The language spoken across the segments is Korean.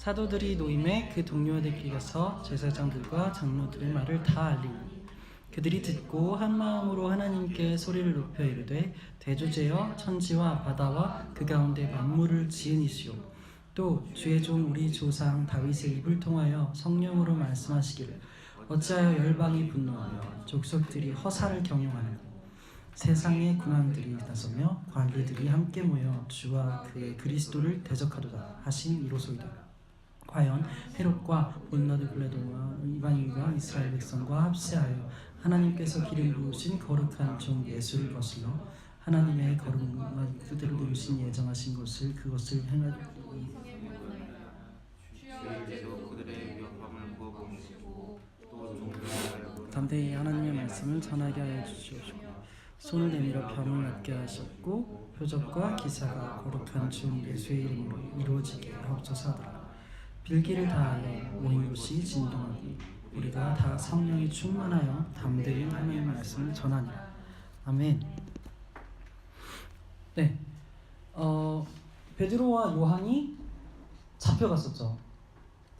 사도들이 노임에 그 동료들끼리 가서 제사장들과 장로들의 말을 다 알리고 그들이 듣고 한 마음으로 하나님께 소리를 높여 이르되 대주제여 천지와 바다와 그 가운데 만물을 지은 이시오 또 주의 종 우리 조상 다윗의 입을 통하여 성령으로 말씀하시기를 어찌하여 열방이 분노하며 족속들이 허사를 경영하는고 세상의 군왕들이 나서며 관리들이 함께 모여 주와 그의 그리스도를 대적하도다 하신 이로소이다. 과연 헤롯과 본라드 블레도와 이방인과 이스라엘 백성과 합세하여 하나님께서 기름 부으신 거룩한 종 예수를 거슬러 하나님의 거룩한 그대로 누르신 예정하신 것을 그것을 행하리니 담대히 하나님의 말씀을 전하게 하여 주시옵시고 손을 내밀어 병을 낫게 하셨고 표적과 기사가 거룩한 종 예수의 이름으로 이루어지게 하옵소서 하더라. 빌기를 다하여 모인 곳이 진동하고 우리가 다 성령이 충만하여 담대히 하나님의 말씀을 전하니라. 아멘. 네, 베드로와 요한이 잡혀갔었죠.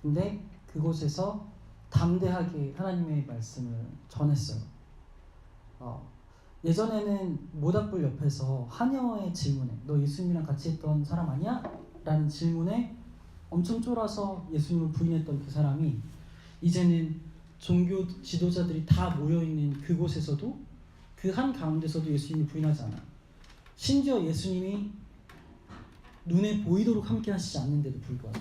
근데 그곳에서 담대하게 하나님의 말씀을 전했어요. 예전에는 모닥불 옆에서 하녀의 질문에 너 예수님이랑 같이 했던 사람 아니야? 라는 질문에 엄청 쫄아서 예수님을 부인했던 그 사람이 이제는 종교 지도자들이 다 모여있는 그곳에서도 그 한 가운데서도 예수님을 부인하지 않아요. 심지어 예수님이 눈에 보이도록 함께 하시지 않는데도 불구하고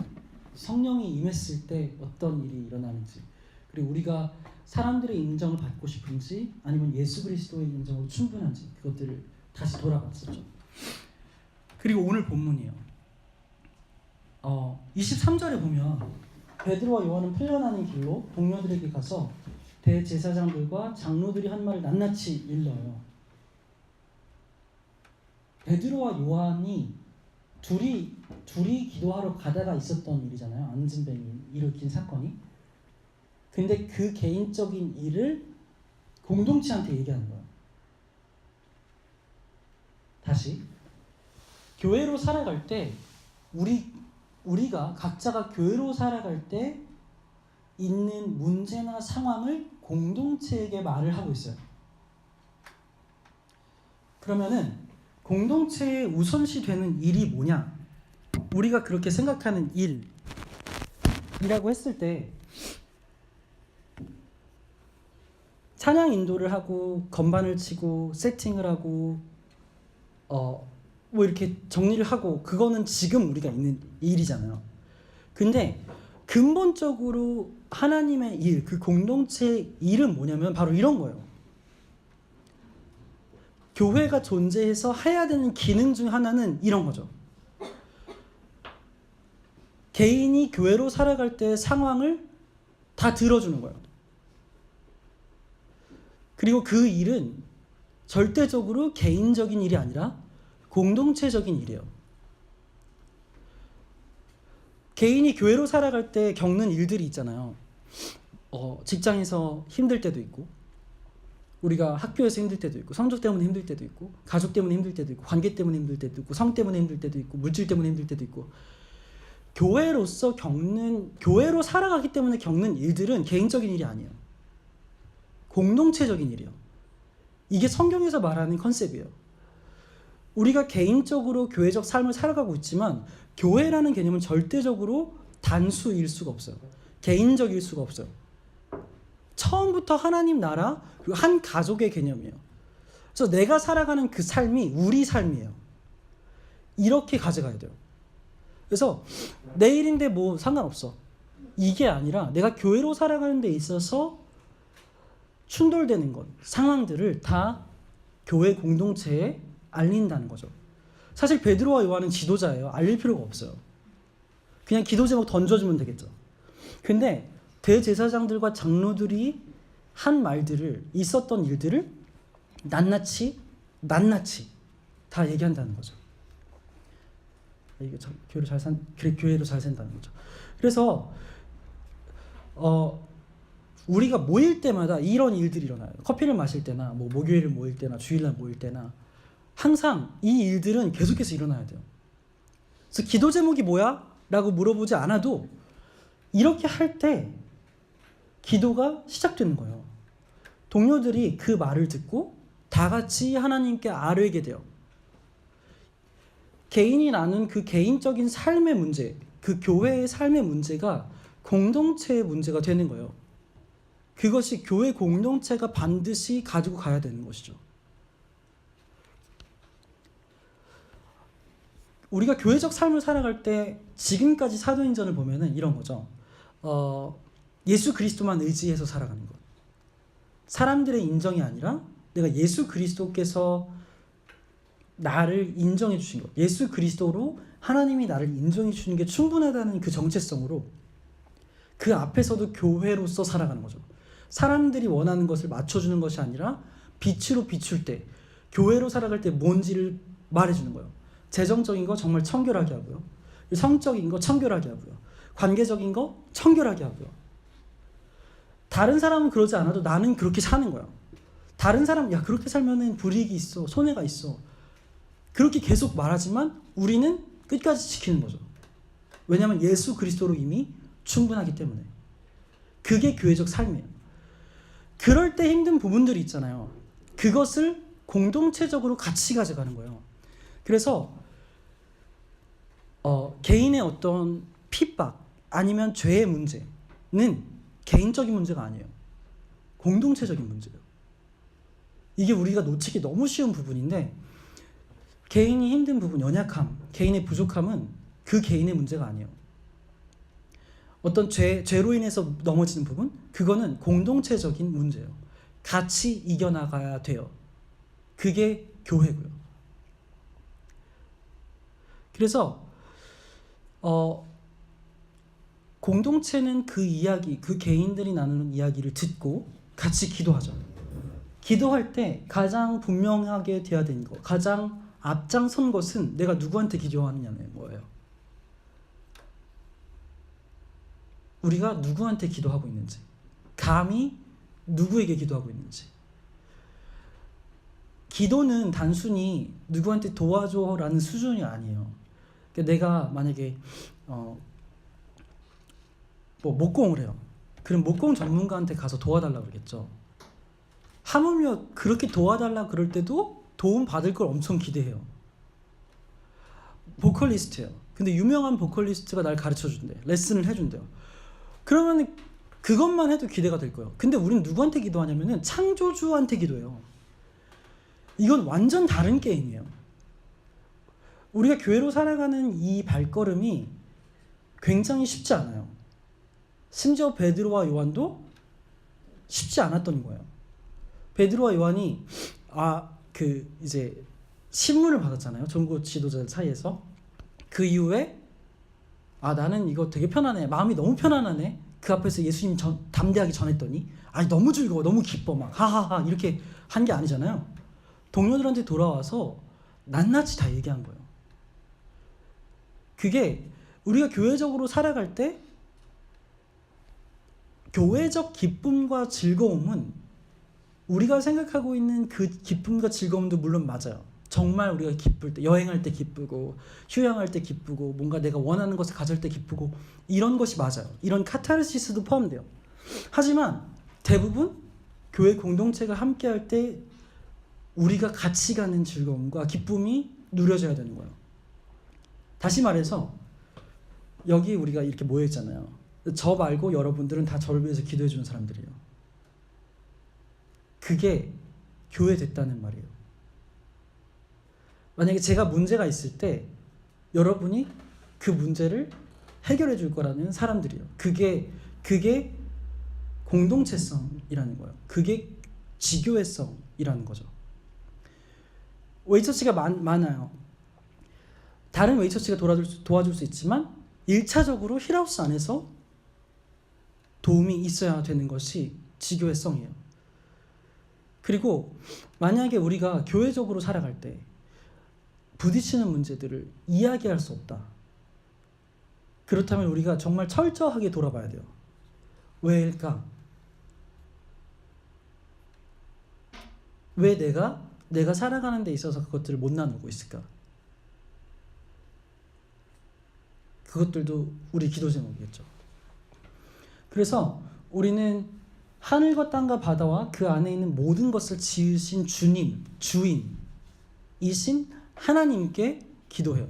성령이 임했을 때 어떤 일이 일어나는지 그리고 우리가 사람들의 인정을 받고 싶은지 아니면 예수 그리스도의 인정으로 충분한지 그것들을 다시 돌아봤었죠. 그리고 오늘 본문이에요. 23절에 보면 베드로와 요한은 풀려나는 길로 동료들에게 가서 대제사장들과 장로들이 한 말을 낱낱이 일러요. 베드로와 요한이 둘이 기도하러 가다가 있었던 일이잖아요. 안진뱅이 일으킨 사건이. 근데 그 개인적인 일을 공동체한테 얘기하는 거예요. 다시 교회로 살아갈 때 우리가 각자가 교회로 살아갈 때 있는 문제나 상황을 공동체에게 말을 하고 있어요. 그러면은 공동체에 우선시 되는 일이 뭐냐? 우리가 그렇게 생각하는 일이라고 했을 때 찬양 인도를 하고 건반을 치고 세팅을 하고 뭐 이렇게 정리를 하고 그거는 지금 우리가 있는 일이잖아요. 근데 근본적으로 하나님의 일, 그 공동체의 일은 뭐냐면 바로 이런 거예요. 교회가 존재해서 해야 되는 기능 중 하나는 이런 거죠. 개인이 교회로 살아갈 때 상황을 다 들어주는 거예요. 그리고 그 일은 절대적으로 개인적인 일이 아니라 공동체적인 일이에요. 개인이 교회로 살아갈 때 겪는 일들이 있잖아요. 직장에서 힘들 때도 있고 우리가 학교에서 힘들 때도 있고 성적 때문에 힘들 때도 있고 가족 때문에 힘들 때도 있고 관계 때문에 힘들 때도 있고 성 때문에 힘들 때도 있고 물질 때문에 힘들 때도 있고 교회로 살아가기 때문에 겪는 일들은 개인적인 일이 아니에요. 공동체적인 일이에요. 이게 성경에서 말하는 컨셉이에요. 우리가 개인적으로 교회적 삶을 살아가고 있지만 교회라는 개념은 절대적으로 단수일 수가 없어요. 개인적일 수가 없어요. 처음부터 하나님 나라 그리고 한 가족의 개념이에요. 그래서 내가 살아가는 그 삶이 우리 삶이에요. 이렇게 가져가야 돼요. 그래서 내일인데 뭐 상관없어. 이게 아니라 내가 교회로 살아가는 데 있어서 충돌되는 것, 상황들을 다 교회 공동체에 알린다는 거죠. 사실 베드로와 요한은 지도자예요. 알릴 필요가 없어요. 그냥 기도 제목 던져주면 되겠죠. 근데 대제사장들과 장로들이 한 말들을 있었던 일들을 낱낱이 다 얘기한다는 거죠. 이게 교회로 잘 산다는 거죠. 그래서 우리가 모일 때마다 이런 일들이 일어나요. 커피를 마실 때나 뭐 목요일을 모일 때나 주일날 모일 때나 항상 이 일들은 계속해서 일어나야 돼요. 그래서 기도 제목이 뭐야? 라고 물어보지 않아도 이렇게 할 때 기도가 시작되는 거예요. 동료들이 그 말을 듣고 다 같이 하나님께 아뢰게 돼요. 개인이 나눈 그 개인적인 삶의 문제, 그 교회의 삶의 문제가 공동체의 문제가 되는 거예요. 그것이 교회 공동체가 반드시 가지고 가야 되는 것이죠. 우리가 교회적 삶을 살아갈 때 지금까지 사도행전을 보면은 이런 거죠. 예수 그리스도만 의지해서 살아가는 것. 사람들의 인정이 아니라 내가 예수 그리스도께서 나를 인정해 주신 것. 예수 그리스도로 하나님이 나를 인정해 주는 게 충분하다는 그 정체성으로 그 앞에서도 교회로서 살아가는 거죠. 사람들이 원하는 것을 맞춰주는 것이 아니라 빛으로 비출 때, 교회로 살아갈 때 뭔지를 말해주는 거예요. 재정적인 거 정말 청결하게 하고요. 성적인 거 청결하게 하고요. 관계적인 거 청결하게 하고요. 다른 사람은 그러지 않아도 나는 그렇게 사는 거야. 다른 사람, 야, 그렇게 살면은 불이익이 있어, 손해가 있어. 그렇게 계속 말하지만 우리는 끝까지 지키는 거죠. 왜냐하면 예수 그리스도로 이미 충분하기 때문에. 그게 교회적 삶이에요. 그럴 때 힘든 부분들이 있잖아요. 그것을 공동체적으로 같이 가져가는 거예요. 그래서 개인의 어떤 핍박 아니면 죄의 문제는 개인적인 문제가 아니에요. 공동체적인 문제예요. 이게 우리가 놓치기 너무 쉬운 부분인데, 개인이 힘든 부분, 연약함, 개인의 부족함은 그 개인의 문제가 아니에요. 어떤 죄로 인해서 넘어지는 부분, 그거는 공동체적인 문제예요. 같이 이겨나가야 돼요. 그게 교회고요. 그래서 공동체는 그 이야기, 그 개인들이 나누는 이야기를 듣고 같이 기도하죠. 기도할 때 가장 분명하게 돼야 되는 거, 가장 앞장선 것은 내가 누구한테 기도하느냐는 거예요. 우리가 누구한테 기도하고 있는지, 감히 누구에게 기도하고 있는지. 기도는 단순히 누구한테 도와줘라는 수준이 아니에요. 그러니까 내가 만약에 목공을 해요. 그럼 목공 전문가한테 가서 도와달라고 그러겠죠. 하물며 그렇게 도와달라고 그럴 때도 도움 받을 걸 엄청 기대해요. 보컬리스트예요. 근데 유명한 보컬리스트가 날 가르쳐준대. 레슨을 해준대요. 그러면 그것만 해도 기대가 될 거예요. 근데 우리는 누구한테 기도하냐면은 창조주한테 기도해요. 이건 완전 다른 게임이에요. 우리가 교회로 살아가는 이 발걸음이 굉장히 쉽지 않아요. 심지어 베드로와 요한도 쉽지 않았던 거예요. 베드로와 요한이 이제 신문을 받았잖아요. 종교 지도자들 사이에서. 그 이후에 나는 이거 되게 편하네. 마음이 너무 편안하네. 그 앞에서 예수님 담대하게 전했더니 너무 즐거워, 너무 기뻐, 막 하하하 이렇게 한 게 아니잖아요. 동료들한테 돌아와서 낱낱이 다 얘기한 거예요. 그게 우리가 교회적으로 살아갈 때 교회적 기쁨과 즐거움은 우리가 생각하고 있는 그 기쁨과 즐거움도 물론 맞아요. 정말 우리가 기쁠 때, 여행할 때 기쁘고 휴양할 때 기쁘고 뭔가 내가 원하는 것을 가질 때 기쁘고 이런 것이 맞아요. 이런 카타르시스도 포함돼요. 하지만 대부분 교회 공동체가 함께할 때 우리가 같이 가는 즐거움과 기쁨이 누려져야 되는 거예요. 다시 말해서 여기 우리가 이렇게 모여 있잖아요. 저 말고 여러분들은 다 저를 위해서 기도해 주는 사람들이에요. 그게 교회 됐다는 말이에요. 만약에 제가 문제가 있을 때 여러분이 그 문제를 해결해 줄 거라는 사람들이에요. 그게 공동체성이라는 거예요. 그게 지교회성이라는 거죠. 웨이처치가 많아요. 다른 웨이처치가 도와줄 수 있지만 1차적으로 힐하우스 안에서 도움이 있어야 되는 것이 지교회성이에요. 그리고 만약에 우리가 교회적으로 살아갈 때 부딪히는 문제들을 이야기할 수 없다. 그렇다면 우리가 정말 철저하게 돌아봐야 돼요. 왜일까? 왜 내가 살아가는 데 있어서 그것들을 못 나누고 있을까? 그것들도 우리 기도 제목이겠죠. 그래서 우리는 하늘과 땅과 바다와 그 안에 있는 모든 것을 지으신 주님, 주인이신 하나님께 기도해요.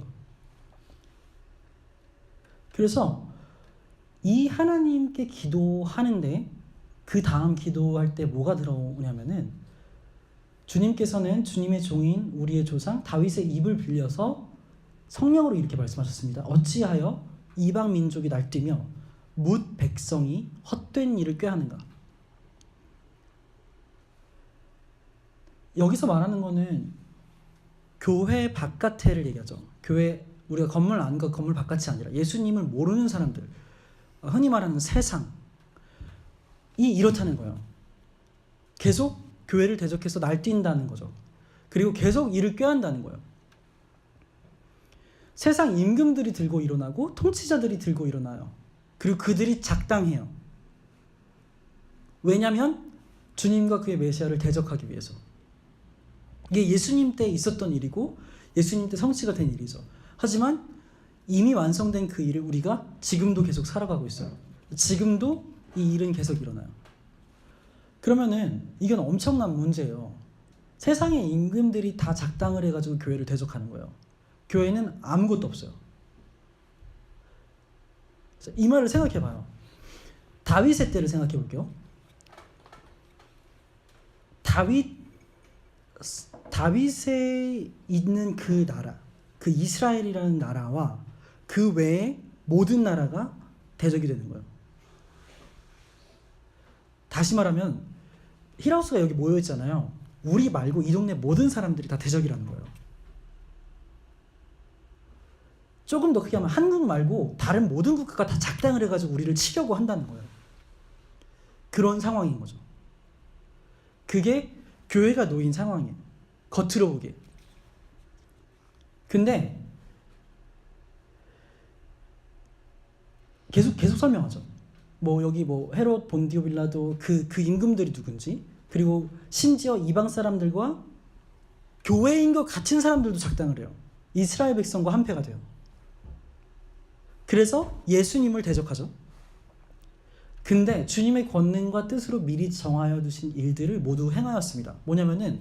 그래서 이 하나님께 기도하는데 그 다음 기도할 때 뭐가 들어오냐면은 주님께서는 주님의 종인 우리의 조상 다윗의 입을 빌려서 성령으로 이렇게 말씀하셨습니다. 어찌하여 이방 민족이 날뛰며 뭇 백성이 헛된 일을 꾀하는가. 여기서 말하는 거는 교회 바깥에를 얘기하죠. 교회 우리가 건물 안과 건물 바깥이 아니라 예수님을 모르는 사람들, 흔히 말하는 세상이 이렇다는 거예요. 계속 교회를 대적해서 날뛴다는 거죠. 그리고 계속 일을 꾀한다는 거예요. 세상 임금들이 들고 일어나고 통치자들이 들고 일어나요. 그리고 그들이 작당해요. 왜냐하면 주님과 그의 메시아를 대적하기 위해서. 이게 예수님 때 있었던 일이고 예수님 때 성취가 된 일이죠. 하지만 이미 완성된 그 일을 우리가 지금도 계속 살아가고 있어요. 지금도 이 일은 계속 일어나요. 그러면은 이건 엄청난 문제예요. 세상의 임금들이 다 작당을 해가지고 교회를 대적하는 거예요. 교회는 아무것도 없어요. 이 말을 생각해봐요. 다윗의 때를 생각해볼게요. 다윗에 있는 그 나라, 그 이스라엘이라는 나라와 그 외에 모든 나라가 대적이 되는 거예요. 다시 말하면 힐하우스가 여기 모여 있잖아요. 우리 말고 이 동네 모든 사람들이 다 대적이라는 거예요. 조금 더 크게 하면 한국 말고 다른 모든 국가가 다 작당을 해가지고 우리를 치려고 한다는 거예요. 그런 상황인 거죠. 그게 교회가 놓인 상황이에요. 겉으로 보기에. 근데 계속 설명하죠. 여기 헤롯 본디오 빌라도 그 임금들이 누군지, 그리고 심지어 이방 사람들과 교회인 것 같은 사람들도 작당을 해요. 이스라엘 백성과 한패가 돼요. 그래서 예수님을 대적하죠. 근데 주님의 권능과 뜻으로 미리 정하여 두신 일들을 모두 행하였습니다. 뭐냐면은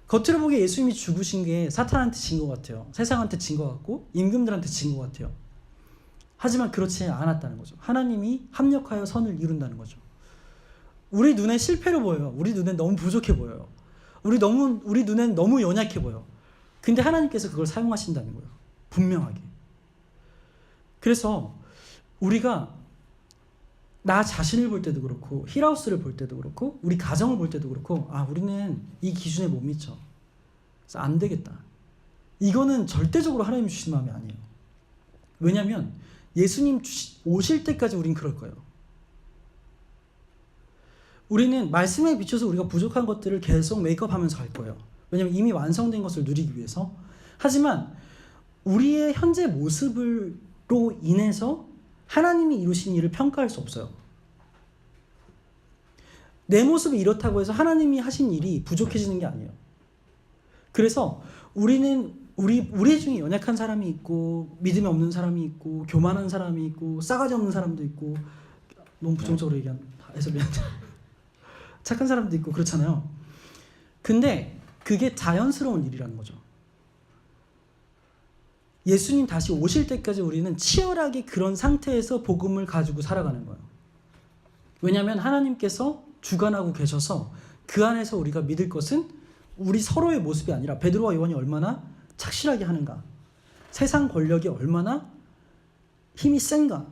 겉으로 보기에 예수님이 죽으신 게 사탄한테 진 것 같아요. 세상한테 진 것 같고 임금들한테 진 것 같아요. 하지만 그렇지 않았다는 거죠. 하나님이 합력하여 선을 이룬다는 거죠. 우리 눈에 실패로 보여요. 우리 눈엔 너무 부족해 보여요. 우리 눈엔 너무 연약해 보여. 근데 하나님께서 그걸 사용하신다는 거예요. 분명하게. 그래서 우리가 나 자신을 볼 때도 그렇고 힐하우스를 볼 때도 그렇고 우리 가정을 볼 때도 그렇고 우리는 이 기준에 못 미쳐. 그래서 안 되겠다. 이거는 절대적으로 하나님이 주신 마음이 아니에요. 왜냐하면 예수님 오실 때까지 우린 그럴 거예요. 우리는 말씀에 비춰서 우리가 부족한 것들을 계속 메이크업하면서 갈 거예요. 왜냐하면 이미 완성된 것을 누리기 위해서. 하지만 우리의 현재 모습으로 인해서 하나님이 이루신 일을 평가할 수 없어요. 내 모습이 이렇다고 해서 하나님이 하신 일이 부족해지는 게 아니에요. 그래서 우리는 우리 중에 연약한 사람이 있고 믿음이 없는 사람이 있고 교만한 사람이 있고 싸가지 없는 사람도 있고 너무 부정적으로 해서 미안해. 착한 사람도 있고 그렇잖아요. 근데 그게 자연스러운 일이라는 거죠. 예수님 다시 오실 때까지 우리는 치열하게 그런 상태에서 복음을 가지고 살아가는 거예요. 왜냐하면 하나님께서 주관하고 계셔서 그 안에서 우리가 믿을 것은 우리 서로의 모습이 아니라 베드로와 요한이 얼마나 착실하게 하는가, 세상 권력이 얼마나 힘이 센가,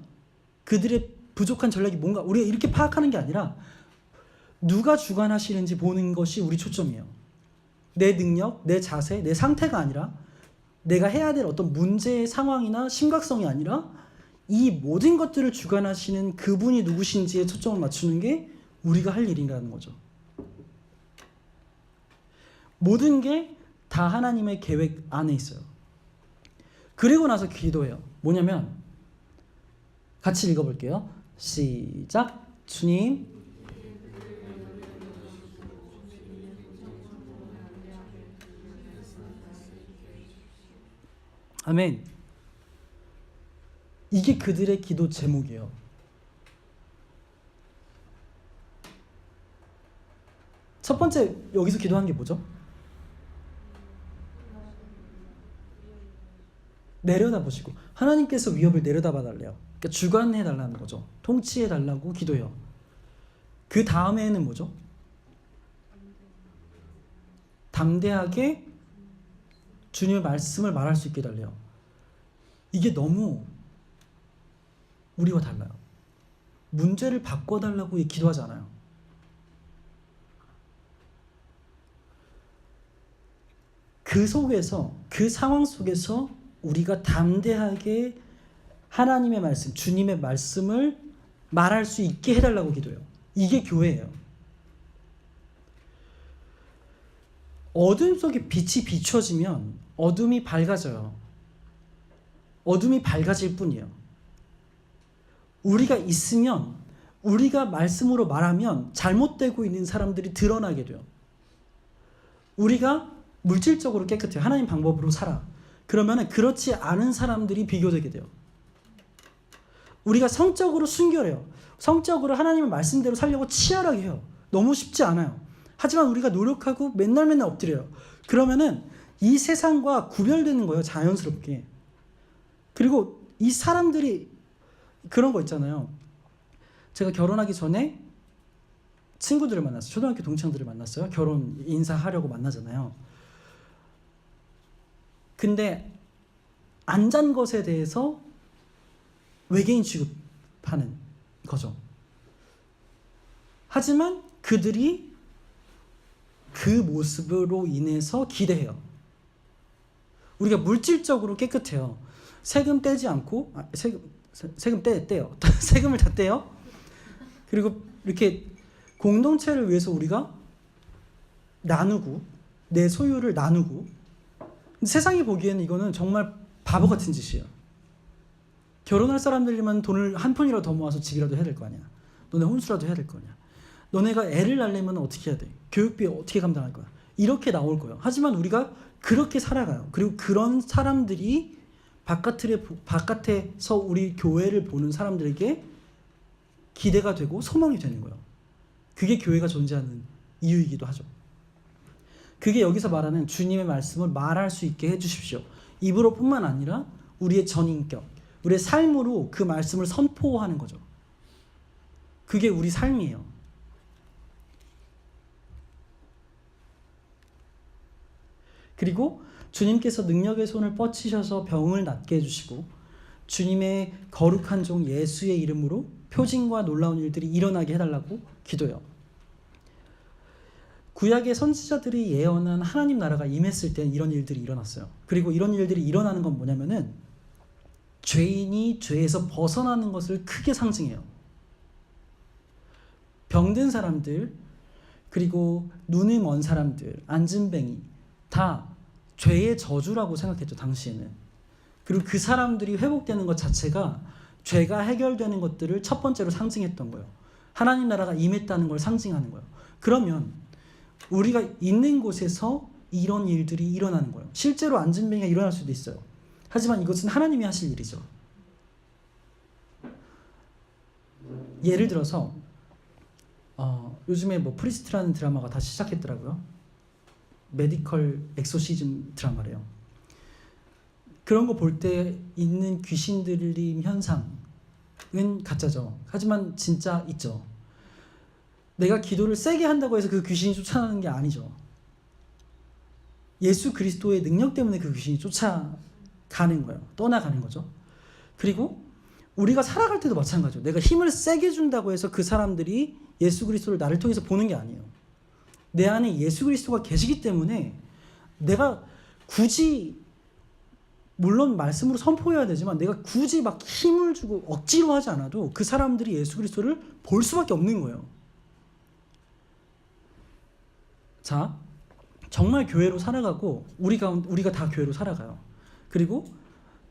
그들의 부족한 전략이 뭔가 우리가 이렇게 파악하는 게 아니라 누가 주관하시는지 보는 것이 우리 초점이에요. 내 능력, 내 자세, 내 상태가 아니라 내가 해야 될 어떤 문제의 상황이나 심각성이 아니라 이 모든 것들을 주관하시는 그분이 누구신지에 초점을 맞추는 게 우리가 할 일이라는 거죠. 모든 게 다 하나님의 계획 안에 있어요. 그리고 나서 기도해요. 뭐냐면 같이 읽어볼게요. 시작. 주님, 아멘. 이게 그들의 기도 제목이에요. 첫 번째 여기서 기도한 게 뭐죠? 내려다보시고 하나님께서 위협을 내려다봐 달래요. 그러니까 주관해 달라는 거죠. 통치해 달라고 기도해요. 그 다음에는 뭐죠? 담대하게 주님의 말씀을 말할 수 있게 달래요. 이게 너무 우리와 달라요. 문제를 바꿔달라고 기도하지 않아요. 그 속에서, 그 상황 속에서 우리가 담대하게 하나님의 말씀, 주님의 말씀을 말할 수 있게 해달라고 기도해요. 이게 교회예요. 어둠 속에 빛이 비춰지면 어둠이 밝아져요. 어둠이 밝아질 뿐이에요. 우리가 있으면, 우리가 말씀으로 말하면 잘못되고 있는 사람들이 드러나게 돼요. 우리가 물질적으로 깨끗해요. 하나님 방법으로 살아. 그러면 그렇지 않은 사람들이 비교되게 돼요. 우리가 성적으로 순결해요. 성적으로 하나님의 말씀대로 살려고 치열하게 해요. 너무 쉽지 않아요. 하지만 우리가 노력하고 맨날 엎드려요. 그러면은 이 세상과 구별되는 거예요. 자연스럽게. 그리고 이 사람들이 그런 거 있잖아요. 제가 결혼하기 전에 친구들을 만났어요. 초등학교 동창들을 만났어요. 결혼 인사하려고 만나잖아요. 근데 안 잔 것에 대해서 외계인 취급하는 거죠. 하지만 그들이 그 모습으로 인해서 기대해요. 우리가 물질적으로 깨끗해요. 세금 떼지 않고, 세금 떼요. 세금을 다 떼요. 그리고 이렇게 공동체를 위해서 우리가 나누고, 내 소유를 나누고. 세상이 보기에는 이거는 정말 바보 같은 짓이에요. 결혼할 사람들이면 돈을 한 푼이라도 더 모아서 집이라도 해야 될 거 아니야. 너네 혼수라도 해야 될 거 아니야. 너네가 애를 낳으려면 어떻게 해야 돼? 교육비 어떻게 감당할 거야? 이렇게 나올 거예요. 하지만 우리가 그렇게 살아가요. 그리고 그런 사람들이 바깥에서 우리 교회를 보는 사람들에게 기대가 되고 소망이 되는 거예요. 그게 교회가 존재하는 이유이기도 하죠. 그게 여기서 말하는 주님의 말씀을 말할 수 있게 해주십시오. 입으로뿐만 아니라 우리의 전인격, 우리의 삶으로 그 말씀을 선포하는 거죠. 그게 우리 삶이에요. 그리고 주님께서 능력의 손을 뻗치셔서 병을 낫게 해주시고 주님의 거룩한 종 예수의 이름으로 표징과 놀라운 일들이 일어나게 해달라고 기도해요. 구약의 선지자들이 예언한 하나님 나라가 임했을 때 이런 일들이 일어났어요. 그리고 이런 일들이 일어나는 건 뭐냐면은 죄인이 죄에서 벗어나는 것을 크게 상징해요. 병든 사람들, 그리고 눈이 먼 사람들, 안진뱅이 다 죄의 저주라고 생각했죠, 당시에는. 그리고 그 사람들이 회복되는 것 자체가 죄가 해결되는 것들을 첫 번째로 상징했던 거예요. 하나님 나라가 임했다는 걸 상징하는 거예요. 그러면 우리가 있는 곳에서 이런 일들이 일어나는 거예요. 실제로 안진뱅이가 일어날 수도 있어요. 하지만 이것은 하나님이 하실 일이죠. 예를 들어서 요즘에 프리스트라는 드라마가 다시 시작했더라고요. 메디컬 엑소시즘 드라마래요. 그런 거 볼 때 있는 귀신 들림 현상은 가짜죠. 하지만 진짜 있죠. 내가 기도를 세게 한다고 해서 그 귀신이 쫓아가는 게 아니죠. 예수 그리스도의 능력 때문에 그 귀신이 쫓아가는 거예요. 떠나가는 거죠. 그리고 우리가 살아갈 때도 마찬가지죠. 내가 힘을 세게 준다고 해서 그 사람들이 예수 그리스도를 나를 통해서 보는 게 아니에요. 내 안에 예수 그리스도가 계시기 때문에 내가 굳이, 물론 말씀으로 선포해야 되지만 내가 굳이 막 힘을 주고 억지로 하지 않아도 그 사람들이 예수 그리스도를 볼 수밖에 없는 거예요. 자, 정말 교회로 살아가고 우리가 다 교회로 살아가요. 그리고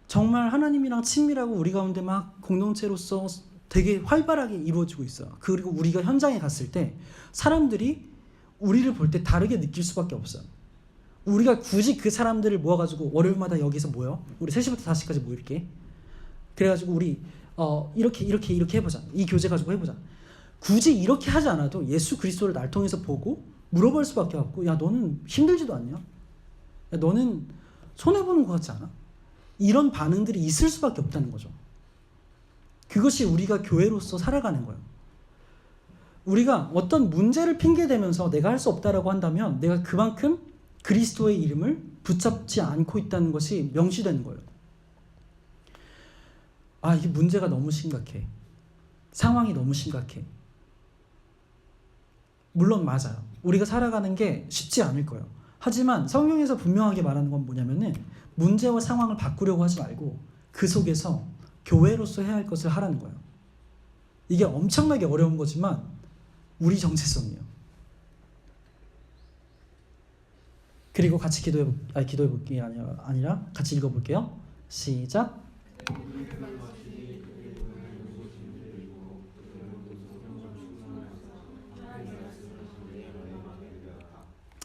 정말 하나님이랑 친밀하고 우리 가운데 막 공동체로서 되게 활발하게 이루어지고 있어요. 그리고 우리가 현장에 갔을 때 사람들이 우리를 볼 때 다르게 느낄 수밖에 없어요. 우리가 굳이 그 사람들을 모아가지고 월요일마다 여기서 모여, 우리 3시부터 5시까지 모일게. 그래가지고 우리 이렇게 해보자. 이 교재 가지고 해보자. 굳이 이렇게 하지 않아도 예수 그리스도를 날 통해서 보고 물어볼 수밖에 없고, 야 너는 힘들지도 않냐? 야 너는 손해보는 것 같지 않아? 이런 반응들이 있을 수밖에 없다는 거죠. 그것이 우리가 교회로서 살아가는 거예요. 우리가 어떤 문제를 핑계대면서 내가 할 수 없다라고 한다면 내가 그만큼 그리스도의 이름을 붙잡지 않고 있다는 것이 명시되는 거예요. 아, 이게 문제가 너무 심각해. 상황이 너무 심각해. 물론 맞아요. 우리가 살아가는 게 쉽지 않을 거예요. 하지만 성경에서 분명하게 말하는 건 뭐냐면은 문제와 상황을 바꾸려고 하지 말고 그 속에서 교회로서 해야 할 것을 하라는 거예요. 이게 엄청나게 어려운 거지만 우리 정체성이에요. 그리고 같이 기도해 볼게 아니라 같이 읽어 볼게요. 시작.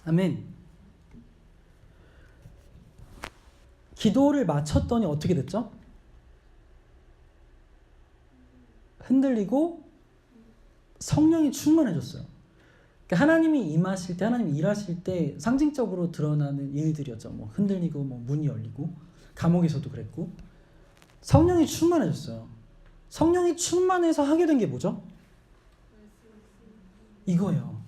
아멘. 기도를 마쳤더니 어떻게 됐죠? 흔들리고 성령이 충만해졌어요. 그러니까 하나님이 임하실 때, 하나님이 일하실 때 상징적으로 드러나는 일들이었죠. 뭐 흔들리고, 뭐 문이 열리고, 감옥에서도 그랬고, 성령이 충만해졌어요. 성령이 충만해서 하게 된 게 뭐죠? 이거예요.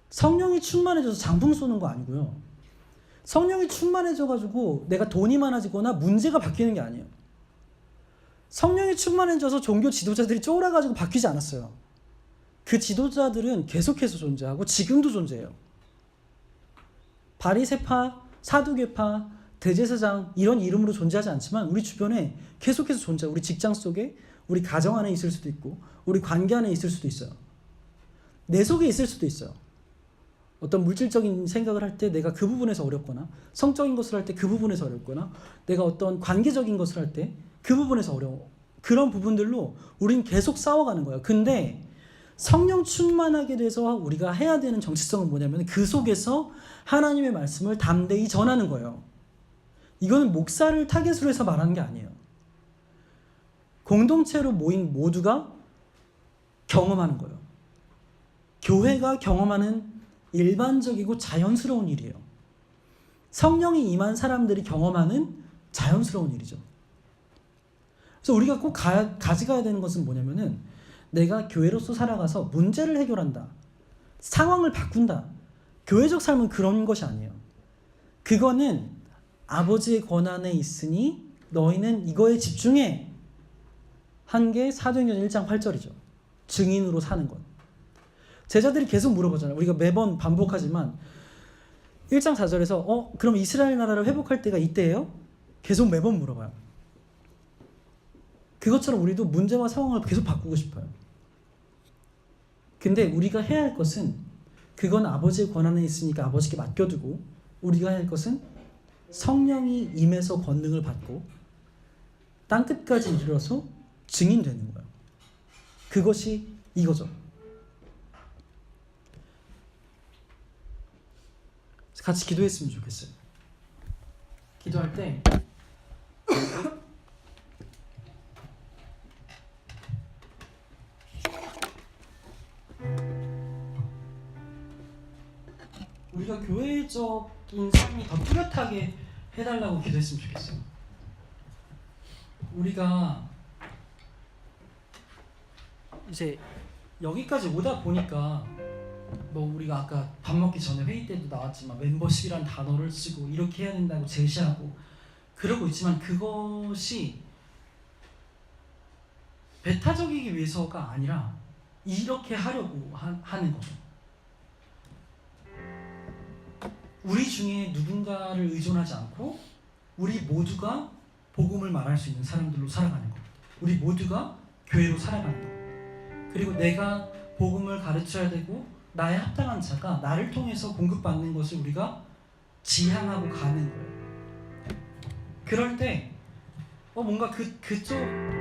성령이 충만해져서 장풍 쏘는 거 아니고요. 성령이 충만해져가지고 내가 돈이 많아지거나 문제가 바뀌는 게 아니에요. 성령이 충만해져서 종교 지도자들이 쫄아가지고 바뀌지 않았어요. 그 지도자들은 계속해서 존재하고 지금도 존재해요. 바리새파, 사두개파, 대제사장 이런 이름으로 존재하지 않지만 우리 주변에 계속해서 존재해요. 우리 직장 속에, 우리 가정 안에 있을 수도 있고 우리 관계 안에 있을 수도 있어요. 내 속에 있을 수도 있어요. 어떤 물질적인 생각을 할 때 내가 그 부분에서 어렵거나 성적인 것을 할 때 그 부분에서 어렵거나 내가 어떤 관계적인 것을 할 때 그 부분에서 어려워. 그런 부분들로 우린 계속 싸워가는 거예요. 근데 성령 충만하게 돼서 우리가 해야 되는 정체성은 뭐냐면 그 속에서 하나님의 말씀을 담대히 전하는 거예요. 이거는 목사를 타겟으로 해서 말하는 게 아니에요. 공동체로 모인 모두가 경험하는 거예요. 교회가 경험하는 일반적이고 자연스러운 일이에요. 성령이 임한 사람들이 경험하는 자연스러운 일이죠. 그래서 우리가 꼭 가져가야 되는 것은 뭐냐면은 내가 교회로서 살아가서 문제를 해결한다. 상황을 바꾼다. 교회적 삶은 그런 것이 아니에요. 그거는 아버지의 권한에 있으니 너희는 이거에 집중해. 한 게 사도행전 1장 8절이죠. 증인으로 사는 것. 제자들이 계속 물어보잖아요. 우리가 매번 반복하지만 1장 4절에서 그럼 이스라엘 나라를 회복할 때가 이때예요? 계속 매번 물어봐요. 그것처럼 우리도 문제와 상황을 계속 바꾸고 싶어요. 근데 우리가 해야 할 것은 그건 아버지의 권한에 있으니까 아버지께 맡겨두고 우리가 해야 할 것은 성령이 임해서 권능을 받고 땅끝까지 이르러서 증인되는 거예요. 그것이 이거죠. 같이 기도했으면 좋겠어요. 기도할 때 우리가 교회적인 삶이 더 뚜렷하게 해달라고 기도했으면 좋겠어요. 우리가 이제 여기까지 오다 보니까 뭐 우리가 아까 밥 먹기 전에 회의 때도 나왔지만 멤버십이란 단어를 쓰고 이렇게 해야 된다고 제시하고 그러고 있지만 그것이 배타적이기 위해서가 아니라 이렇게 하려고 하는 거죠. 우리 중에 누군가를 의존하지 않고 우리 모두가 복음을 말할 수 있는 사람들로 살아가는 것. 우리 모두가 교회로 살아가는 것. 그리고 내가 복음을 가르쳐야 되고 나의 합당한 자가 나를 통해서 공급받는 것을 우리가 지향하고 가는 거예요. 그럴 때 뭔가 그쪽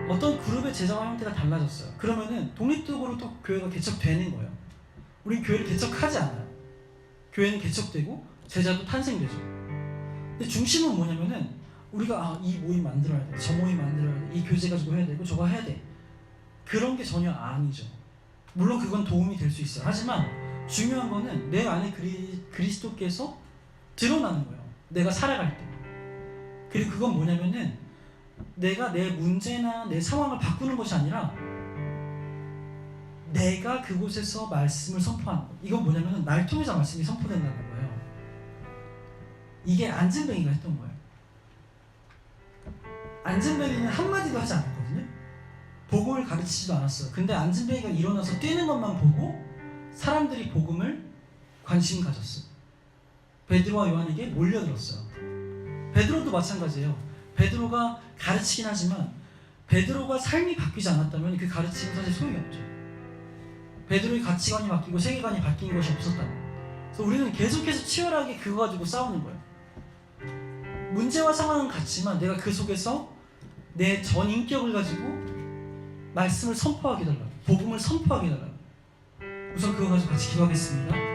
어떤 그룹의 재정화 형태가 달라졌어요. 그러면은 독립적으로 또 교회가 개척되는 거예요. 우린 교회를 개척하지 않아요. 교회는 개척되고 제자도 탄생되죠. 근데 중심은 뭐냐면은 우리가 이 모임 만들어야 돼, 저 모임 만들어야 돼, 이 교재 가지고 해야 되고 저거 해야 돼. 그런 게 전혀 아니죠. 물론 그건 도움이 될 수 있어요. 하지만 중요한 거는 내 안에 그리스도께서 드러나는 거예요. 내가 살아갈 때. 그리고 그건 뭐냐면은 내가 내 문제나 내 상황을 바꾸는 것이 아니라 내가 그곳에서 말씀을 선포하는 거예요. 이건 뭐냐면은 날 통해서 말씀이 선포된다는 거예요. 이게 안진뱅이가 했던 거예요. 안진뱅이는 한마디도 하지 않았거든요. 복음을 가르치지도 않았어요. 근데 안진뱅이가 일어나서 뛰는 것만 보고 사람들이 복음을 관심 가졌어요. 베드로와 요한에게 몰려들었어요. 베드로도 마찬가지예요. 베드로가 가르치긴 하지만 베드로가 삶이 바뀌지 않았다면 그 가르침은 사실 소용이 없죠. 베드로의 가치관이 바뀌고 세계관이 바뀐 것이 없었다면. 그래서 우리는 계속해서 치열하게 그거 가지고 싸우는 거예요. 문제와 상황은 같지만 내가 그 속에서 내 전 인격을 가지고 말씀을 선포하게 해달라고, 복음을 선포하게 해달라고. 우선 그거 가지고 같이 기도하겠습니다.